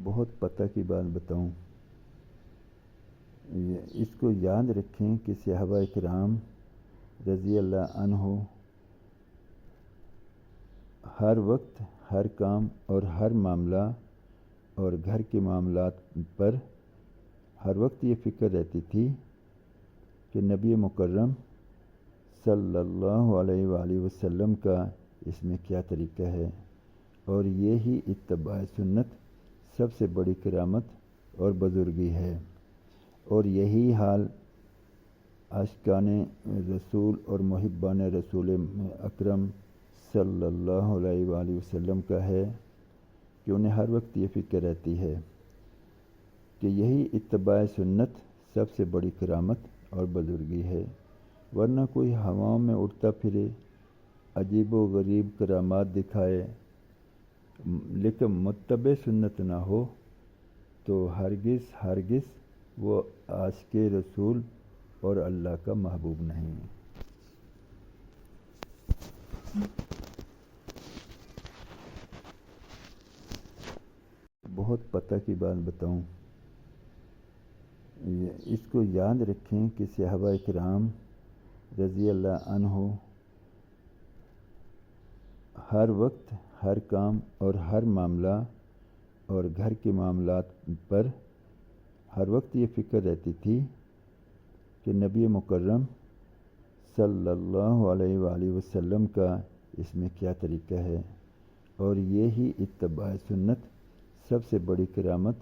بہت پتہ کی بات بتاؤں، اس کو یاد رکھیں کہ صحابہ کرام رضی اللہ عنہ ہر وقت ہر کام اور ہر معاملہ اور گھر کے معاملات پر ہر وقت یہ فکر رہتی تھی کہ نبی مکرم صلی اللہ علیہ وآلہ وسلم کا اس میں کیا طریقہ ہے، اور یہی اتباع سنت سب سے بڑی کرامت اور بزرگی ہے۔ اور یہی حال عاشقان رسول اور محبان رسول اکرم صلی اللہ علیہ وآلہ وسلم کا ہے کہ انہیں ہر وقت یہ فکر رہتی ہے کہ یہی اتباع سنت سب سے بڑی کرامت اور بزرگی ہے، ورنہ کوئی ہواؤں میں اڑتا پھرے، عجیب و غریب کرامات دکھائے، لیکن متبع سنت نہ ہو تو ہرگز وہ عاشق رسول اور اللہ کا محبوب نہیں۔ بہت پتہ کی بات بتاؤں، اس کو یاد رکھیں کہ صحابہ کرام رضی اللہ عنہ ہر وقت ہر کام اور ہر معاملہ اور گھر کے معاملات پر ہر وقت یہ فکر رہتی تھی کہ نبی مکرم صلی اللہ علیہ وآلہ وسلم کا اس میں کیا طریقہ ہے، اور یہی اتباع سنت سب سے بڑی کرامت